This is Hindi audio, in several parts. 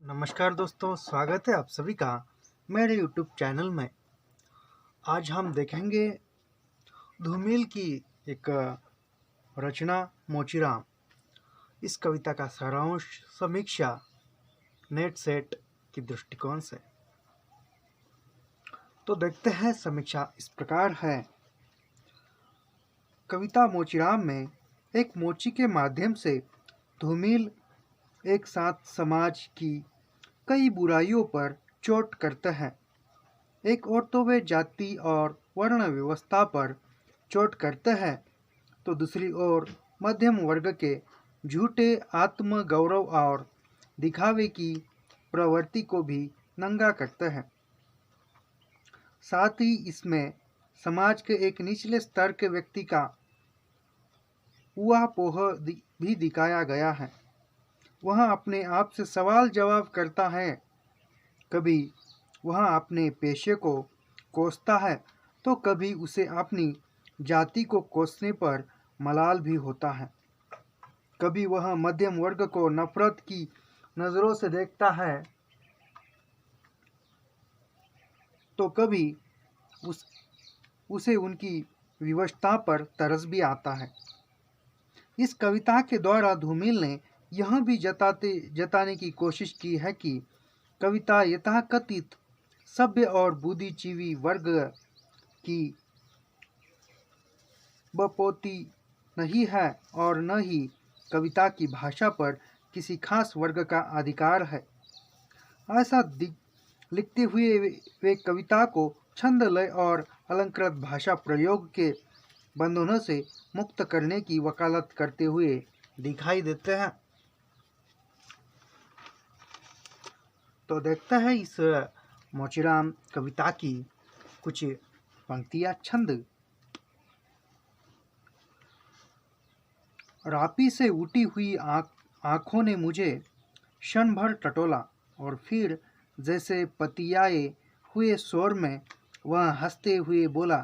नमस्कार दोस्तों, स्वागत है आप सभी का मेरे यूट्यूब चैनल में। आज हम देखेंगे धूमिल की एक रचना मोचीराम। इस कविता का सारांश समीक्षा नेट सेट की दृष्टिकोण से। तो देखते हैं, समीक्षा इस प्रकार है। कविता मोचीराम में एक मोची के माध्यम से धूमिल एक साथ समाज की कई बुराइयों पर चोट करते हैं। एक ओर तो वे जाति और वर्ण व्यवस्था पर चोट करते हैं, तो दूसरी ओर मध्यम वर्ग के झूठे आत्म गौरव और दिखावे की प्रवृत्ति को भी नंगा करते हैं। साथ ही इसमें समाज के एक निचले स्तर के व्यक्ति का ऊहापोह भी दिखाया गया है। वह अपने आप से सवाल जवाब करता है। कभी वह अपने पेशे को कोसता है, तो कभी उसे अपनी जाति को कोसने पर मलाल भी होता है। कभी वह मध्यम वर्ग को नफरत की नज़रों से देखता है, तो कभी उसे उनकी विवशता पर तरस भी आता है। इस कविता के द्वारा धूमिल ने यह भी जताने की कोशिश की है कि कविता यथाकथित सभ्य और बुद्धिजीवी वर्ग की बपोती नहीं है और न ही कविता की भाषा पर किसी खास वर्ग का अधिकार है। ऐसा लिखते हुए वे कविता को छंद, लय और अलंकृत भाषा प्रयोग के बंधनों से मुक्त करने की वकालत करते हुए दिखाई देते हैं। तो देखते हैं इस मोचीराम कविता की कुछ पंक्तियां। छंद। रापी से उठी हुई आँखों ने मुझे क्षण भर टटोला और फिर जैसे पतियाए हुए स्वर में वह हंसते हुए बोला,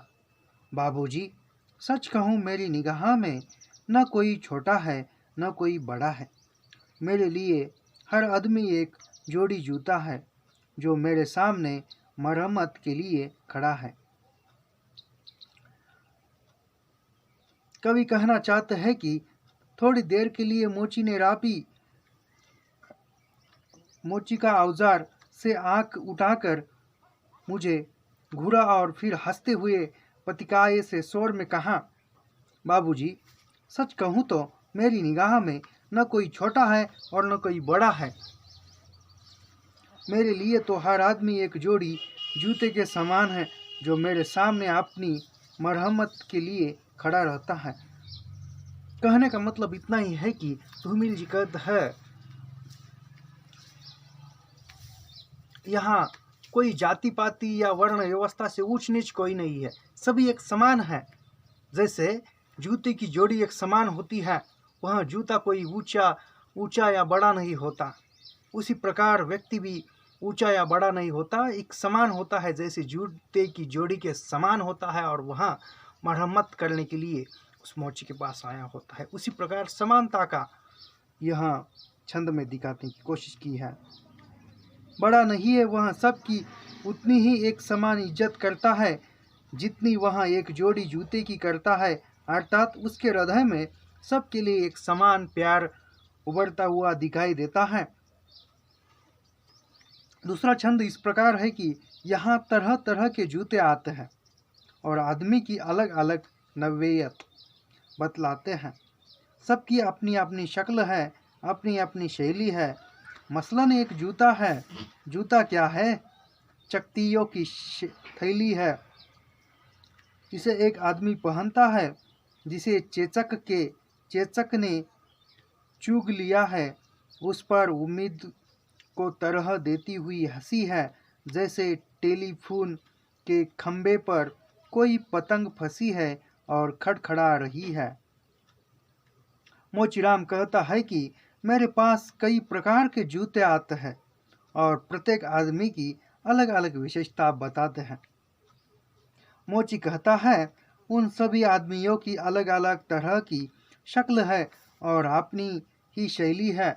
बाबूजी, सच कहूँ मेरी निगाह में न कोई छोटा है न कोई बड़ा है। मेरे लिए हर आदमी एक जोड़ी जूता है जो मेरे सामने मरम्मत के लिए खड़ा है। कवि कहना चाहते हैं कि थोड़ी देर के लिए मोची का औजार से आंख उठाकर मुझे घूरा और फिर हंसते हुए पतिकाये से स्वर में कहा, बाबूजी, सच कहूँ तो मेरी निगाह में न कोई छोटा है और न कोई बड़ा है। मेरे लिए तो हर आदमी एक जोड़ी जूते के समान है जो मेरे सामने अपनी मरहमत के लिए खड़ा रहता है। कहने का मतलब इतना ही है कि धूमिल जी कहते हैं, यहाँ कोई जाति पाति या वर्ण व्यवस्था से ऊंच नीच कोई नहीं है, सभी एक समान है। जैसे जूते की जोड़ी एक समान होती है, वह जूता कोई ऊंचा या बड़ा नहीं होता। उसी प्रकार व्यक्ति भी ऊंचा या बड़ा नहीं होता, एक समान होता है, जैसे जूते की जोड़ी के समान होता है और वहाँ मरम्मत करने के लिए उस मोची के पास आया होता है। उसी प्रकार समानता का यहाँ छंद में दिखाने की कोशिश की है। बड़ा नहीं है, वह सबकी उतनी ही एक समान इज्जत करता है जितनी वह एक जोड़ी जूते की करता है, अर्थात उसके हृदय में सबके लिए एक समान प्यार उभरता हुआ दिखाई देता है। दूसरा छंद इस प्रकार है कि यहाँ तरह तरह के जूते आते हैं और आदमी की अलग अलग नव्यत बतलाते हैं। सबकी अपनी अपनी शक्ल है, अपनी अपनी शैली है। मसलन एक जूता है। जूता क्या है? चकतियों की थैली है। इसे एक आदमी पहनता है जिसे चेचक ने चूग लिया है। उस पर उम्मीद को तरह देती हुई हंसी है, जैसे टेलीफोन के खंबे पर कोई पतंग फंसी है और खड़खड़ा रही है। मोचीराम कहता है कि मेरे पास कई प्रकार के जूते आते हैं और प्रत्येक आदमी की अलग अलग विशेषता बताते हैं। मोची कहता है, उन सभी आदमियों की अलग अलग तरह की शक्ल है और अपनी ही शैली है।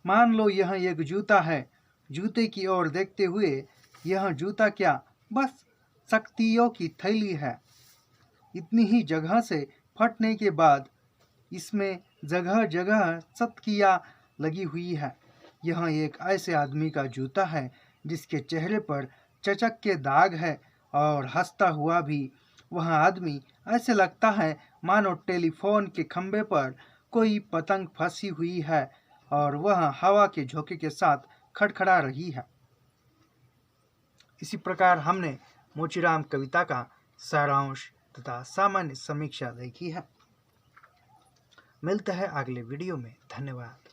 मान लो यह एक जूता है। जूते की ओर देखते हुए, यह जूता क्या बस शक्तियों की थैली है। इतनी ही जगह से फटने के बाद इसमें जगह जगह चटकियाँ लगी हुई है। यह एक ऐसे आदमी का जूता है जिसके चेहरे पर चचक के दाग है और हंसता हुआ भी। वह आदमी ऐसे लगता है मानो टेलीफोन के खंभे पर कोई पतंग फंसी हुई है और वह हवा के झोंके के साथ खड़खड़ा रही है। इसी प्रकार हमने मोचीराम कविता का सारांश तथा सामान्य समीक्षा देखी है। मिलते हैं अगले वीडियो में। धन्यवाद।